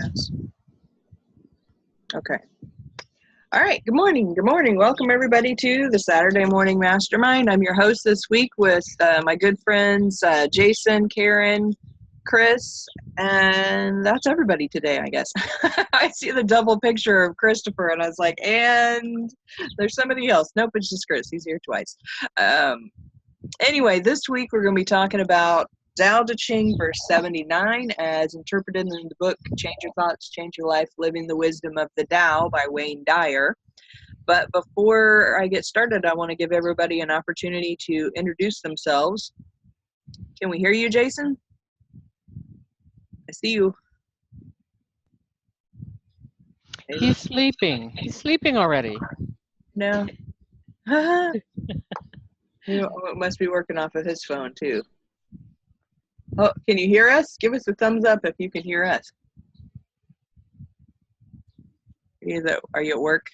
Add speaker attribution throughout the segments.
Speaker 1: Yes. Okay. All right. Good morning. Good morning. Welcome everybody to the Saturday Morning Mastermind. I'm your host this week with my good friends Jason, Karen, Chris, and that's everybody today, I guess. I see the double picture of Christopher, and I was like, and there's somebody else. Nope, it's just Chris. He's here twice. Anyway, this week we're going to be talking about Tao Te Ching Verse 79 as interpreted in the book Change Your Thoughts, Change Your Life, Living the Wisdom of the Tao by Wayne Dyer. But before I get started, I want to give everybody an opportunity to introduce themselves. Can we hear you, Jason? I see you.
Speaker 2: He's sleeping. He's sleeping already.
Speaker 1: No. He must be working off of his phone, too. Oh, can you hear us? Give us a thumbs up if you can hear us. Are you at work?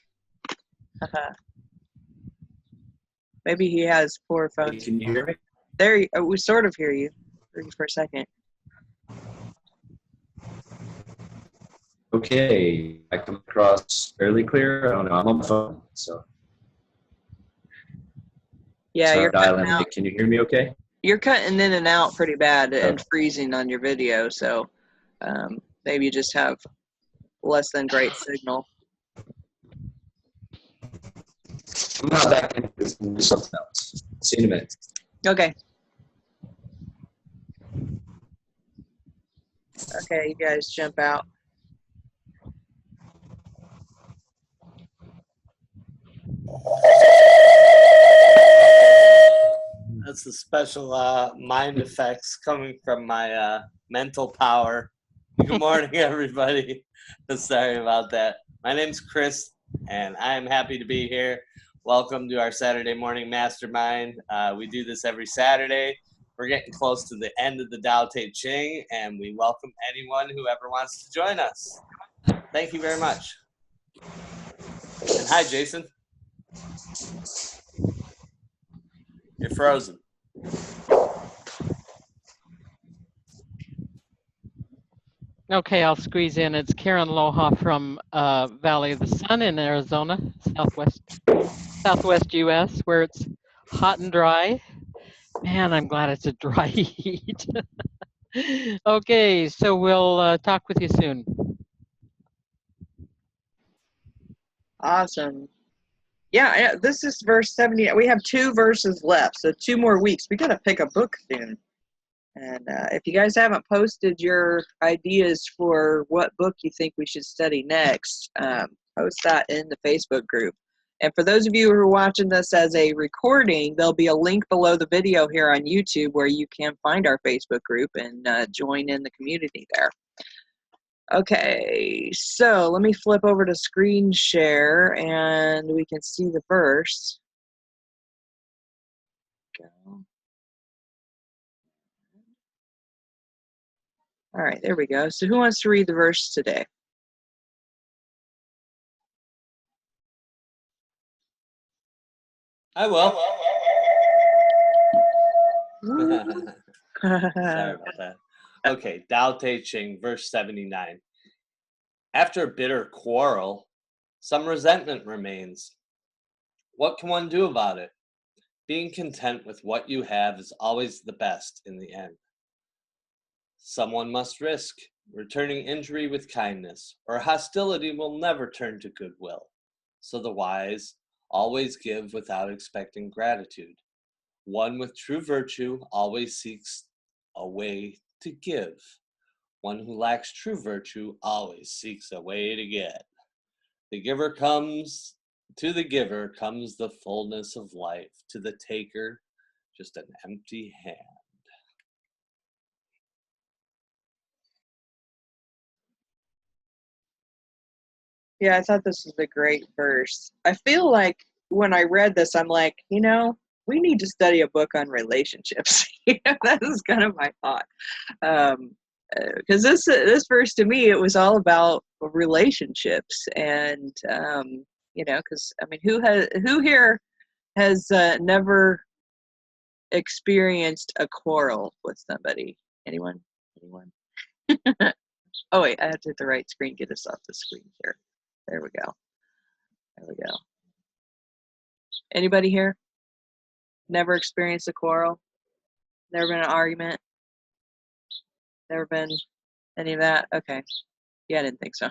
Speaker 1: Maybe he has poor phone.
Speaker 3: Can you hear me?
Speaker 1: There, we sort of hear you. Heard you for a second.
Speaker 3: Okay, I come across fairly clear. I don't know. I'm on my phone, so.
Speaker 1: Yeah,
Speaker 3: so
Speaker 1: you're cutting
Speaker 3: dialing.
Speaker 1: out.
Speaker 3: Can you hear me? Okay.
Speaker 1: You're cutting in and out pretty bad and freezing on your video, so maybe you just have less than great signal.
Speaker 3: I'm not back in. Do something else. See you in a minute.
Speaker 1: Okay. Okay, you guys jump out.
Speaker 4: That's the special mind effects coming from my mental power. Good morning, everybody. Sorry about that. My name's Chris, and I am happy to be here. Welcome to our Saturday Morning Mastermind. We do this every Saturday. We're getting close to the end of the Tao Te Ching, and we welcome anyone who ever wants to join us. Thank you very much. And hi, Jason. You're frozen.
Speaker 2: Okay, I'll squeeze in. It's Karen Loha from Valley of the Sun in Arizona, southwest U.S., where it's hot and dry. Man, I'm glad it's a dry heat. Okay, so we'll talk with you soon.
Speaker 1: Awesome. Yeah, this is verse 70. We have 2 verses left, so 2 more weeks. We got to pick a book soon. And if you guys haven't posted your ideas for what book you think we should study next, post that in the Facebook group. And for those of you who are watching this as a recording, there'll be a link below the video here on YouTube where you can find our Facebook group and join in the community there. Okay, so let me flip over to screen share and we can see the verse. Go. All right, there we go. So who wants to read the verse today?
Speaker 4: I will. Sorry about that. Okay, Tao Te Ching, verse 79. After a bitter quarrel, some resentment remains. What can one do about it? Being content with what you have is always the best in the end. Someone must risk returning injury with kindness, or hostility will never turn to goodwill. So the wise always give without expecting gratitude. One with true virtue always seeks a way to give. One who lacks true virtue always seeks a way to get. To the giver comes the fullness of life. To the taker, just an empty hand.
Speaker 1: Yeah, I thought this was a great verse. I feel like when I read this, I'm like, we need to study a book on relationships. That is kind of my thought. Because this verse to me, it was all about relationships, and because I mean, who here has never experienced a quarrel with somebody? Anyone? Oh wait, I have to hit the right screen, get us off the screen here. There we go. There we go. Anybody here? Never experienced a quarrel? Never been an argument? Never been any of that? Okay. Yeah, I didn't think so.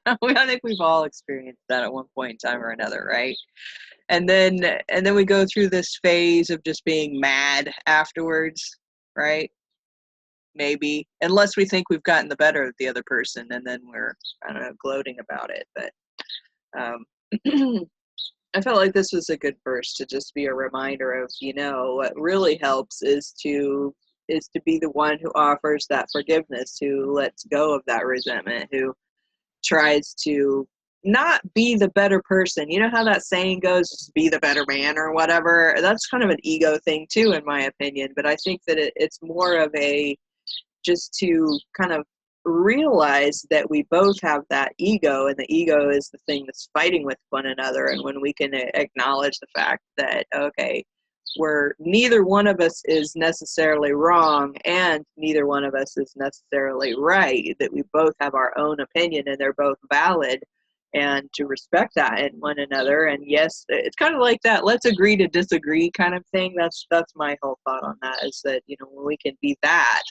Speaker 1: I think we've all experienced that at one point in time or another, right? And then we go through this phase of just being mad afterwards, right? Maybe, unless we think we've gotten the better of the other person, and then we're, I don't know, gloating about it. But I felt like this was a good verse to just be a reminder of, what really helps is to be the one who offers that forgiveness, who lets go of that resentment, who tries to not be the better person. You know how that saying goes, just be the better man or whatever? That's kind of an ego thing too, in my opinion. But I think that it's more of a just to kind of realize that we both have that ego, and the ego is the thing that's fighting with one another. And when we can acknowledge the fact that, okay, neither one of us is necessarily wrong and neither one of us is necessarily right, that we both have our own opinion and they're both valid, and to respect that in one another. And yes, it's kind of like that let's agree to disagree kind of thing. That's my whole thought on that, is that when we can be that,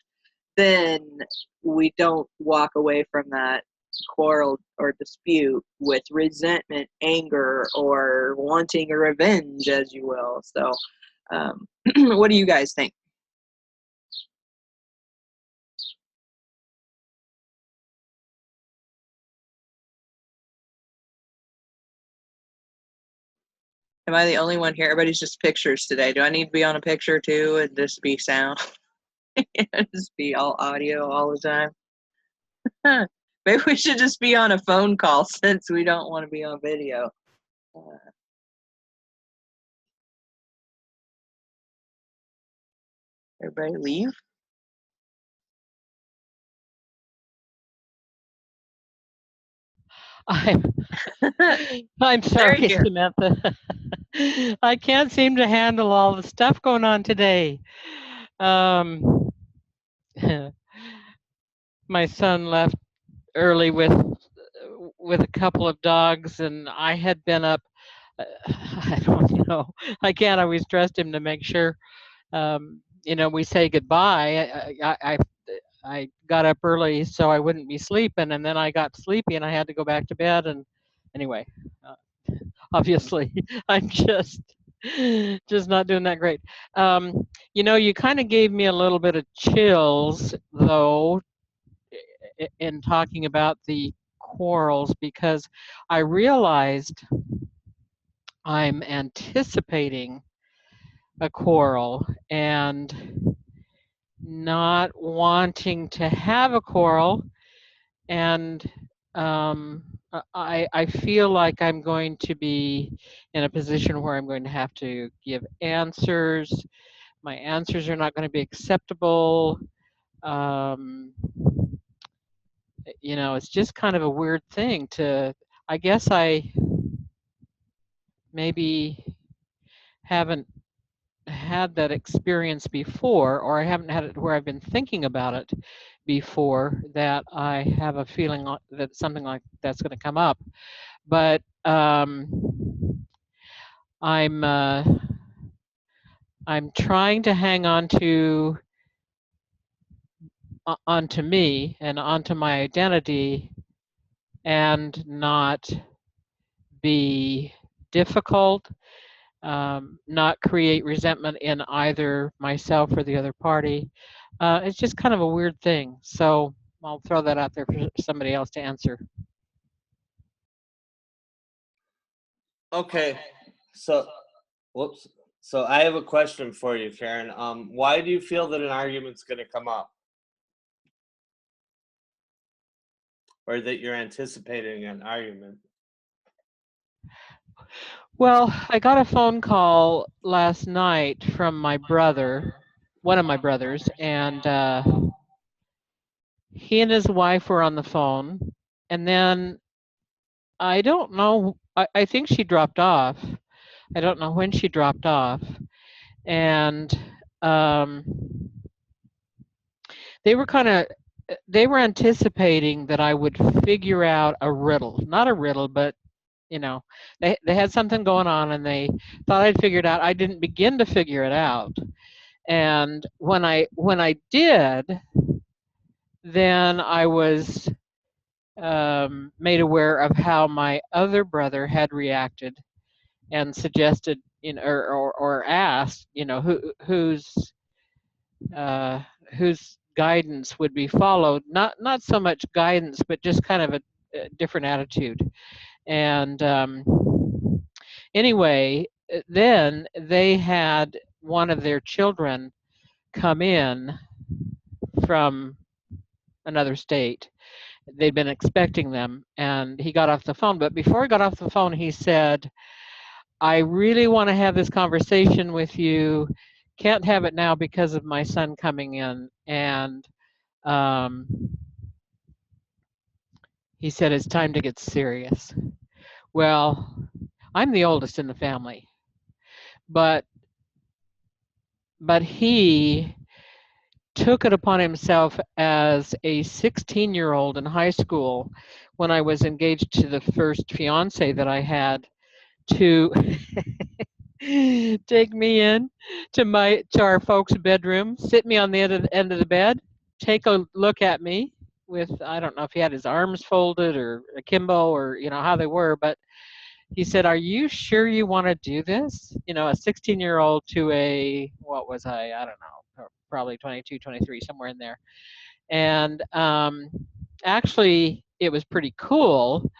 Speaker 1: then we don't walk away from that quarrel or dispute with resentment, anger, or wanting a revenge, as you will. So what do you guys think? Am I the only one here? Everybody's just pictures today. Do I need to be on a picture too and just be sound? Just be all audio all the time? Maybe we should just be on a phone call since we don't want to be on video. Everybody leave?
Speaker 2: I'm sorry,
Speaker 1: you go.
Speaker 2: Samantha. I can't seem to handle all the stuff going on today. My son left early with a couple of dogs, and I had been up. I don't know. I can't always trust him to make sure. We say goodbye. I got up early so I wouldn't be sleeping, and then I got sleepy and I had to go back to bed. And anyway, obviously, I'm just not doing that great. You kind of gave me a little bit of chills, though, in talking about the quarrels, because I realized I'm anticipating a quarrel and not wanting to have a quarrel. And I feel like I'm going to be in a position where I'm going to have to give answers. My answers are not going to be acceptable. It's just kind of a weird thing I guess I maybe haven't had that experience before, or I haven't had it where I've been thinking about it before, that I have a feeling that something like that's going to come up. But I'm trying to hang on to onto me and onto my identity, and not be difficult, not create resentment in either myself or the other party. It's just kind of a weird thing. So I'll throw that out there for somebody else to answer.
Speaker 4: Okay, so whoops. So I have a question for you, Karen. Why do you feel that an argument's going to come up, or that you're anticipating an argument?
Speaker 2: Well, I got a phone call last night from my brother, one of my brothers, and he and his wife were on the phone, and then I don't know, I think she dropped off. I don't know when she dropped off. And they were kind of they were anticipating that I would figure out a riddle, not a riddle, but they had something going on, and they thought I'd figure it out. I didn't begin to figure it out, and when I did, then I was made aware of how my other brother had reacted and suggested, or asked, uh, whose guidance would be followed. Not so much guidance, but just kind of a different attitude. And anyway, then they had one of their children come in from another state. They'd been expecting them, and he got off the phone. But before he got off the phone, he said, I really want to have this conversation with you. Can't have it now because of my son coming in. And um, he said, it's time to get serious. Well, I'm the oldest in the family, but he took it upon himself as a 16-year-old in high school, when I was engaged to the first fiance that I had, to take me in to our folks' bedroom, sit me on the end of the bed, take a look at me with, I don't know if he had his arms folded or akimbo, or how they were, but he said, are you sure you want to do this? A 16-year-old to a, what was I don't know, probably 22, 23, somewhere in there. And actually, it was pretty cool.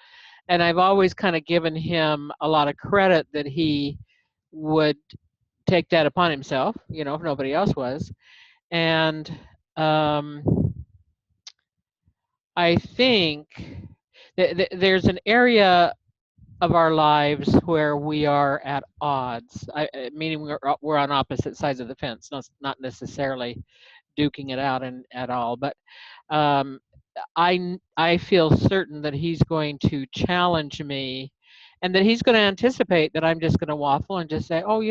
Speaker 2: And I've always kind of given him a lot of credit that he would take that upon himself, if nobody else was. And I think there's an area of our lives where we are at odds, meaning we're on opposite sides of the fence, not necessarily duking it out at all, but I feel certain that he's going to challenge me, and that he's going to anticipate that I'm just going to waffle and just say, oh,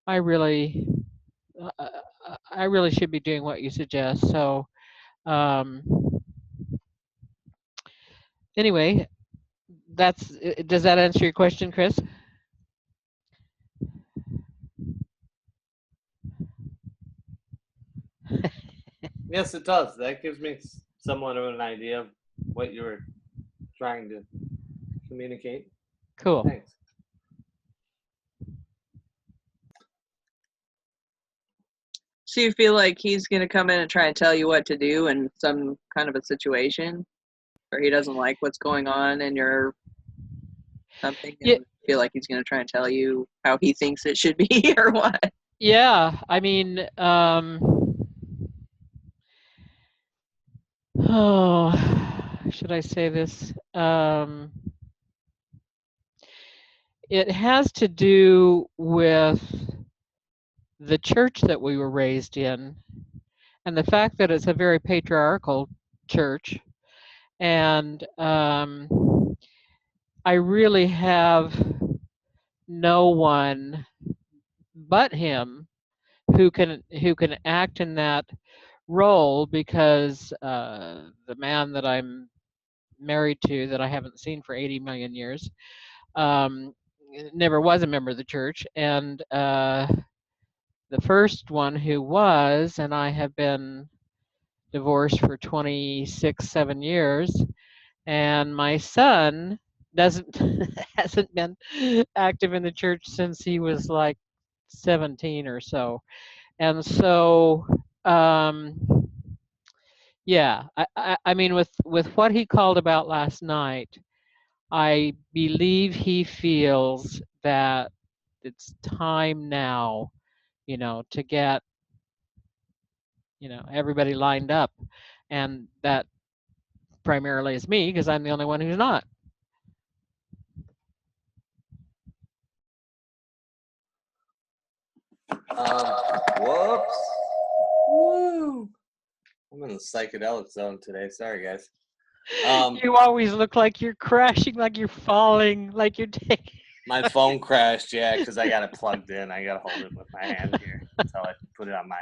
Speaker 2: I really should be doing what you suggest. So anyway, does that answer your question, Chris?
Speaker 4: Yes, it does. That gives me somewhat of an idea of what you were trying to communicate.
Speaker 2: Cool.
Speaker 4: Thanks.
Speaker 1: So you feel like he's going to come in and try and tell you what to do in some kind of a situation, or he doesn't like what's going on in your something, and
Speaker 2: Yeah.
Speaker 1: feel like he's going to try and tell you how he thinks it should be, or what?
Speaker 2: Yeah, I mean, should I say this? It has to do with the church that we were raised in, and the fact that it's a very patriarchal church. And I really have no one but him who can act in that role, because the man that I'm married to, that I haven't seen for 80 million years, never was a member of the church, and the first one who was, and I have been divorced for 7 years, and my son doesn't hasn't been active in the church since he was like 17 or so. And so yeah, I mean, with what he called about last night, I believe he feels that it's time now, to get, everybody lined up, and that primarily is me, because I'm the only one who's not.
Speaker 4: Whoops. Woo. I'm in the psychedelic zone today. Sorry, guys.
Speaker 2: You always look like you're crashing, like you're falling, like you're taking.
Speaker 4: My phone crashed, yeah, because I got it plugged in. I got to hold it with my hand here until I put it on my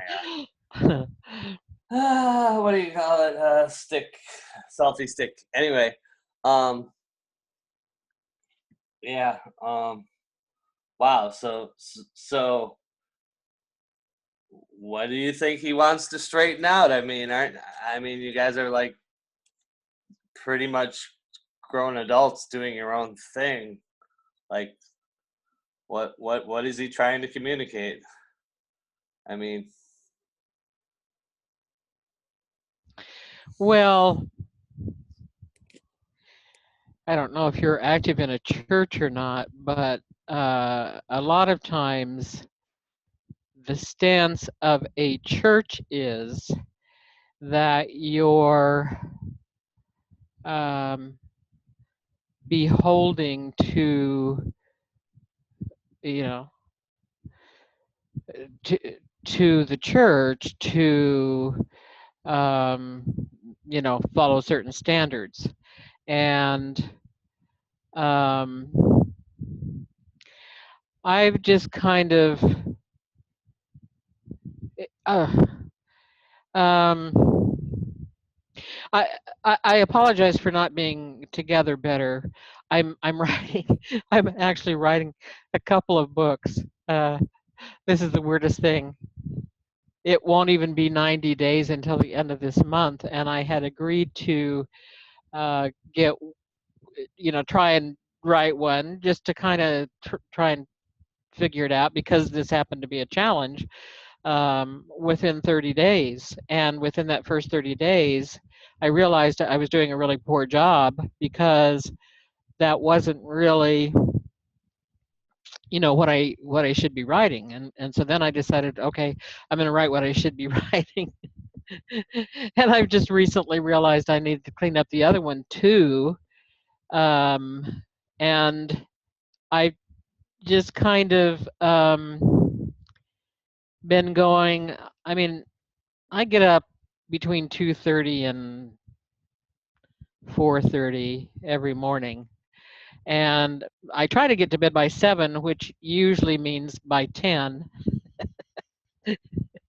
Speaker 4: what do you call it? Stick, salty stick. Anyway, yeah. Wow. So, what do you think he wants to straighten out? I mean, you guys are like pretty much grown adults doing your own thing. Like, what is he trying to communicate? I mean,
Speaker 2: Well, I don't know if you're active in a church or not, but a lot of times the stance of a church is that you're um, beholding to, you know, to, to the church to, um, follow certain standards. And um, I've just kind of, uh, um, I, I apologize for not being together better. I'm writing. I'm actually writing a couple of books. This is the weirdest thing. It won't even be 90 days until the end of this month, and I had agreed to get, try and write one just to kind of try and figure it out because this happened to be a challenge within 30 days. And within that first 30 days, I realized I was doing a really poor job because that wasn't really what I should be writing. And so then I decided, okay, I'm going to write what I should be writing. And I've just recently realized I needed to clean up the other one too. And I just kind of been going, I mean, I get up between 2:30 and 4:30 every morning. And I try to get to bed by 7, which usually means by 10.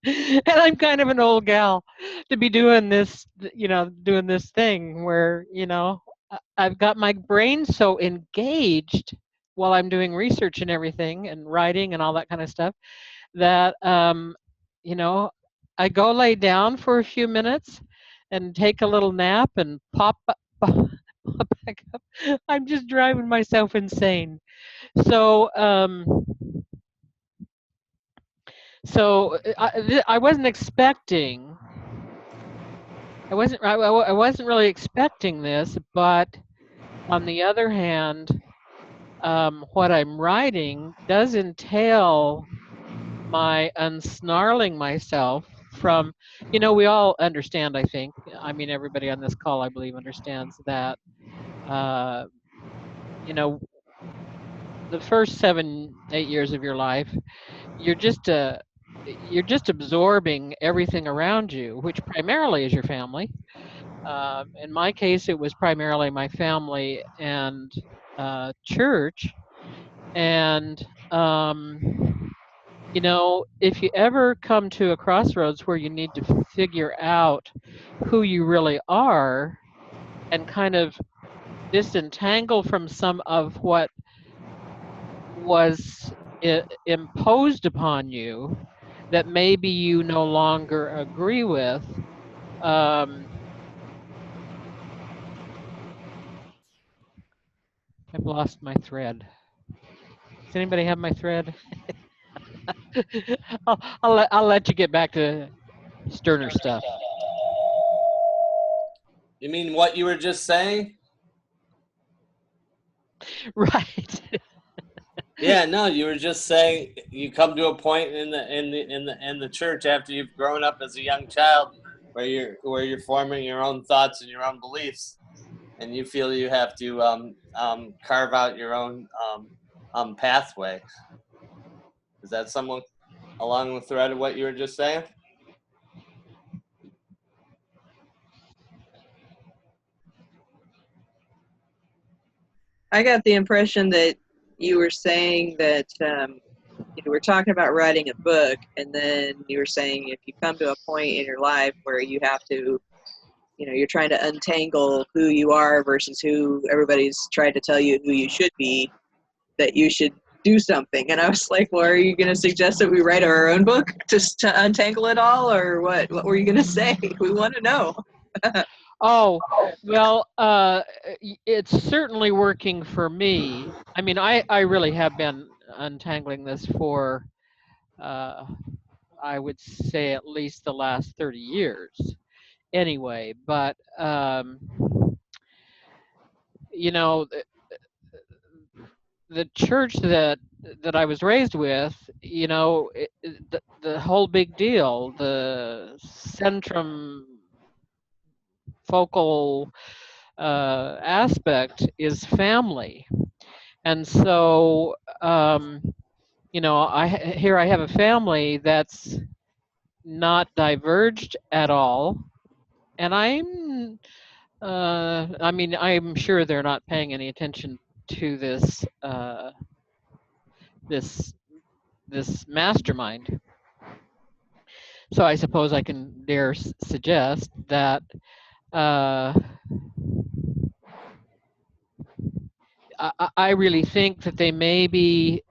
Speaker 2: And I'm kind of an old gal to be doing this, doing this thing where, I've got my brain so engaged while I'm doing research and everything and writing and all that kind of stuff that, you know, I go lay down for a few minutes and take a little nap and pop back up. I'm just driving myself insane. So, I wasn't expecting. I wasn't really expecting this, but on the other hand, what I'm writing does entail my unsnarling myself from, we all understand, I think. I mean, everybody on this call, I believe, understands that, uh, you know, the first 7, 8 years of your life, you're just uh, you're just absorbing everything around you, which primarily is your family. In my case, it was primarily my family and church. And if you ever come to a crossroads where you need to figure out who you really are and kind of disentangle from some of what was imposed upon you that maybe you no longer agree with. Um, I've lost my thread. Does anybody have my thread? I'll let you get back to sterner stuff.
Speaker 4: you mean what you were just saying?
Speaker 2: Right.
Speaker 4: Yeah, no, you were just saying you come to a point in the church after you've grown up as a young child where you're forming your own thoughts and your own beliefs, and you feel you have to carve out your own pathway. Is that somewhat along the thread of what you were just saying?
Speaker 1: I got the impression that you were saying that you were talking about writing a book, and then you were saying if you come to a point in your life where you have to, you're trying to untangle who you are versus who everybody's tried to tell you who you should be, that you should do something. And I was like, well, are you going to suggest that we write our own book just to untangle it all, or what? What were you going to say? We want to know.
Speaker 2: Oh, well, it's certainly working for me. I mean, I really have been untangling this for, I would say, at least the last 30 years anyway. But, you know, the church that I was raised with, the whole big deal, the centrum focal aspect is family. And so, I have a family that's not diverged at all, and I'm sure they're not paying any attention to this mastermind. So I suppose I can dare suggest that uh, I really think that they maybe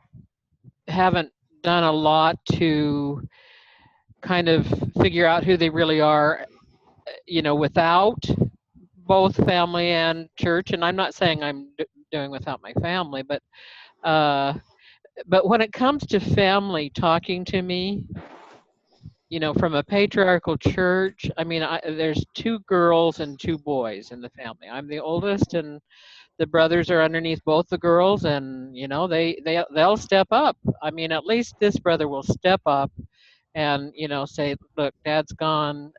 Speaker 2: haven't done a lot to kind of figure out who they really are, without both family and church. And I'm not saying I'm doing without my family, uh, but when it comes to family talking to me, from a patriarchal church, I mean, there's 2 girls and 2 boys in the family. I'm the oldest, and the brothers are underneath both the girls, and they'll step up. I mean, at least this brother will step up and say, look, dad's gone.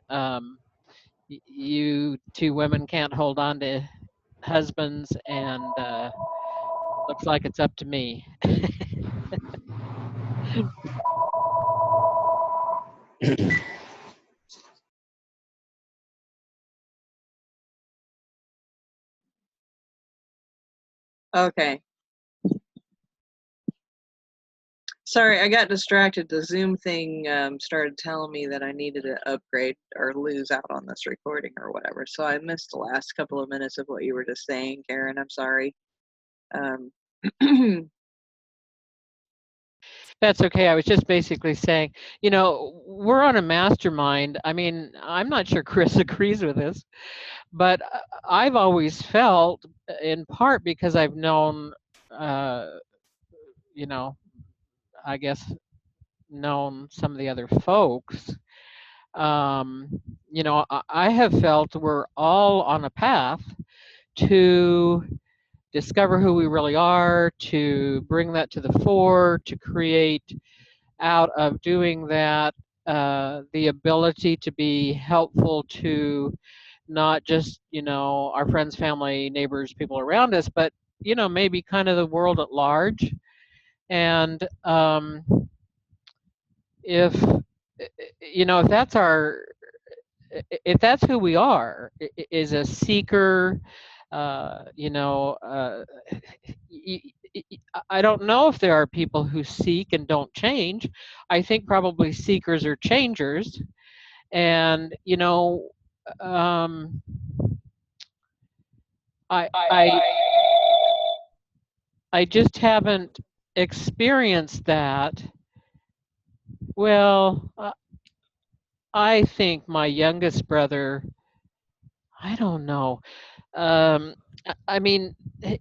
Speaker 2: You 2 women can't hold on to husbands, and looks like it's up to me.
Speaker 1: Okay. Sorry, I got distracted. The Zoom thing started telling me that I needed to upgrade or lose out on this recording or whatever. So I missed the last couple of minutes of what you were just saying, Karen. I'm sorry.
Speaker 2: That's okay. I was just basically saying, we're on a mastermind. I mean, I'm not sure Chris agrees with this, but I've always felt, in part because I've known, you know, I guess, known some of the other folks, I have felt we're all on a path to discover who we really are, to bring that to the fore, to create out of doing that the ability to be helpful to not just our friends, family, neighbors, people around us, but maybe kind of the world at large. And if if that's if that's who we are, is a seeker, uh, you know, uh, I don't know if there are people who seek and don't change. I think probably seekers are changers, and um, I I I just haven't experienced that. Well, I think my youngest brother, I don't know. I mean,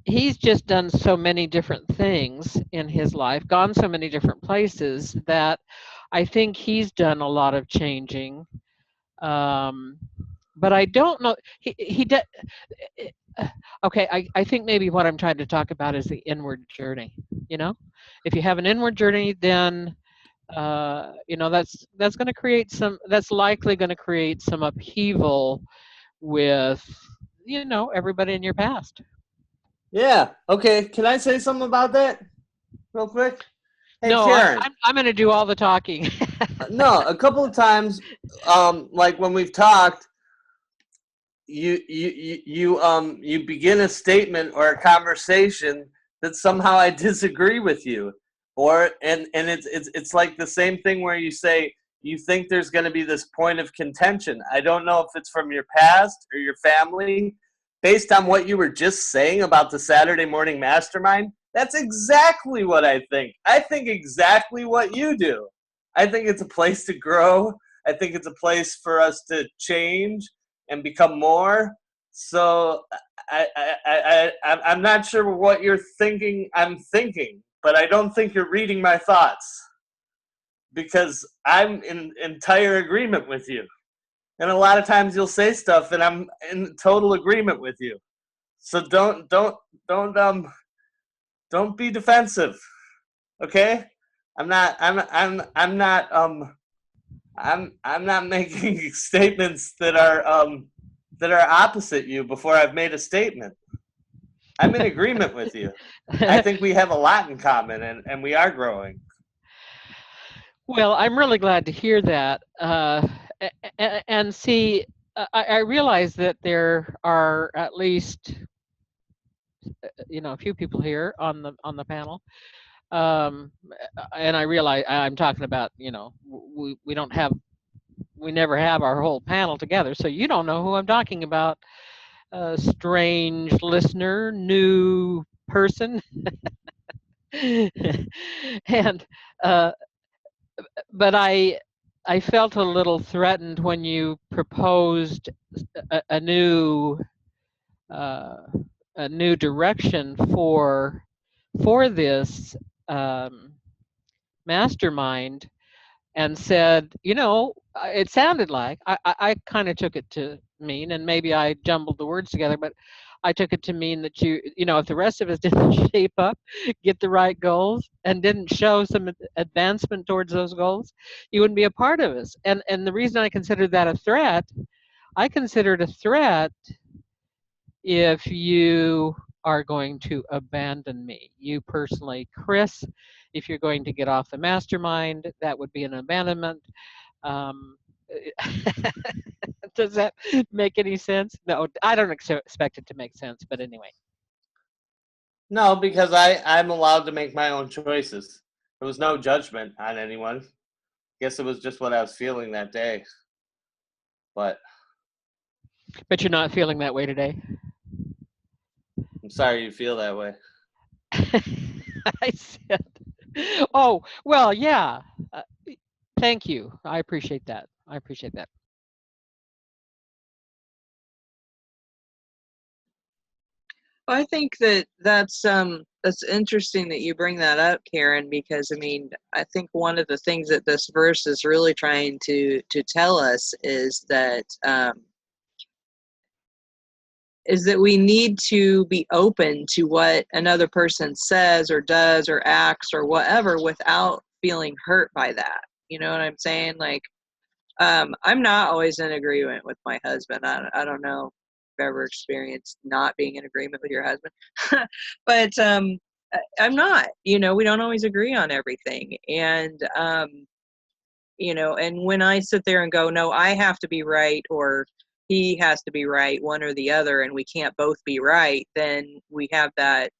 Speaker 2: he's just done so many different things in his life, gone so many different places that I think he's done a lot of changing. Um, but I don't know. He did. Okay, I think maybe what I'm trying to talk about is the inward journey. If you have an inward journey, then that's going to create that's likely going to create some upheaval with everybody in your past.
Speaker 4: Yeah. Okay. Can I say something about that real quick? Hey,
Speaker 2: No,
Speaker 4: Karen.
Speaker 2: I'm going to do all the talking.
Speaker 4: No, a couple of times, like when we've talked, you begin a statement or a conversation that somehow I disagree with you, Or and it's like the same thing where you say you think there's going to be this point of contention. I don't know if it's from your past or your family. Based on what you were just saying about the Saturday morning mastermind, that's exactly what I think. I think exactly what you do. I think it's a place to grow. I think it's a place for us to change and become more. So I'm not sure what you're thinking I'm thinking, but I don't think you're reading my thoughts, because I'm in entire agreement with you. And a lot of times you'll say stuff and I'm in total agreement with you. So don't be defensive. Okay? I'm not making statements that are opposite you before I've made a statement. I'm in agreement with you. I think we have a lot in common, and we are growing.
Speaker 2: Well, I'm really glad to hear that. And see, I realize that there are at least a few people here on the panel, and I realize I'm talking about we never have our whole panel together, so you don't know who I'm talking about. Strange listener, new person, and but I felt a little threatened when you proposed a new uh, a new direction for this mastermind, and said, it sounded like I kind of took it to mean, and maybe I jumbled the words together, but I took it to mean that if the rest of us didn't shape up, get the right goals, and didn't show some advancement towards those goals, you wouldn't be a part of us. And the reason I considered that a threat, I considered a threat if you are going to abandon me. You personally, Chris, if you're going to get off the mastermind, that would be an abandonment. Um, does that make any sense? No, I don't expect it to make sense, but anyway.
Speaker 4: No, because I'm allowed to make my own choices. There was no judgment on anyone. Guess it was just what I was feeling that day. But
Speaker 2: you're not feeling that way today.
Speaker 4: I'm sorry you feel that way.
Speaker 2: I said, oh, well, yeah. Thank you. I appreciate that.
Speaker 1: Well, I think that's interesting that you bring that up, Karen, because I think one of the things that this verse is really trying to tell us is that we need to be open to what another person says or does or acts or whatever without feeling hurt by that. You know what I'm saying? Like, I'm not always in agreement with my husband. I don't know if you've ever experienced not being in agreement with your husband, but I'm not. We don't always agree on everything, and and when I sit there and go, no, I have to be right, or he has to be right, one or the other, and we can't both be right, then we have that.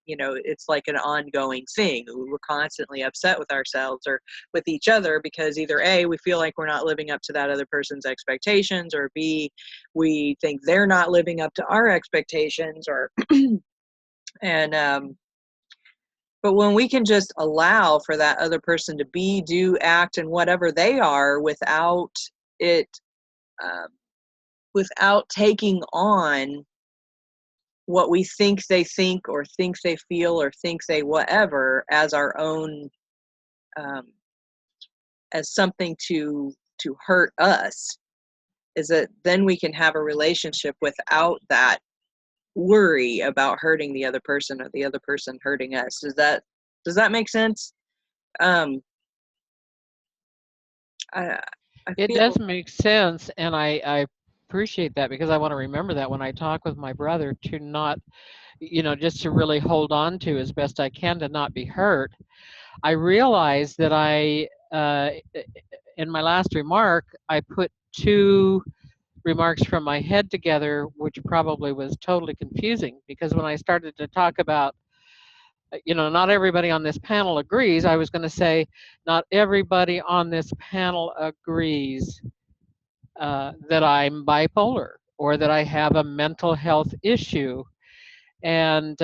Speaker 1: It's like an ongoing thing. We're constantly upset with ourselves or with each other because either A, we feel like we're not living up to that other person's expectations, or B, we think they're not living up to our expectations, or and but when we can just allow for that other person to be, do, act, and whatever they are without it, without taking on what we think they think or think they feel or think they whatever as our own, as something to hurt us, is that then we can have a relationship without that worry about hurting the other person or the other person hurting us. Does that make sense?
Speaker 2: It does make sense, and I appreciate that, because I want to remember that when I talk with my brother, to not, just to really hold on to as best I can to not be hurt. I realize that in my last remark, I put two remarks from my head together, which probably was totally confusing, because when I started to talk about not everybody on this panel agrees. I was going to say, not everybody on this panel agrees that I'm bipolar or that I have a mental health issue. And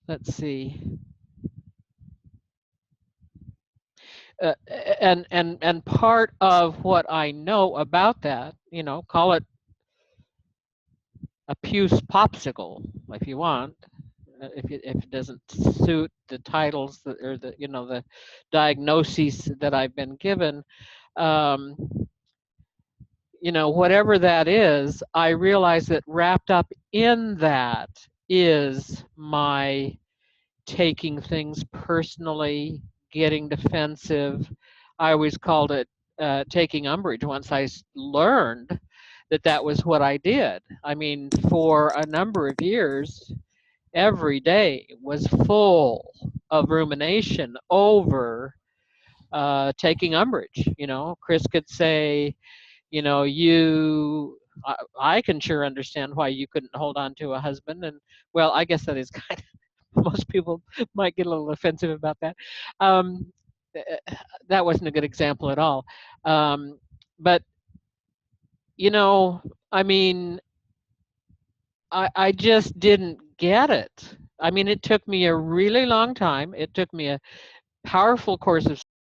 Speaker 2: let's see. And part of what I know about that, call it a puce popsicle if you want, if it doesn't suit the titles or the diagnoses that I've been given, whatever that is, I realize that wrapped up in that is my taking things personally, getting defensive. I always called it taking umbrage once I learned that was what I did. I mean, for a number of years, every day was full of rumination over taking umbrage. Chris could say, I can sure understand why you couldn't hold on to a husband. And well, I guess that is kind of, most people might get a little offensive about that. That wasn't a good example at all. But, I mean, I just didn't get it. I mean, it took me a really long time. It took me a powerful course of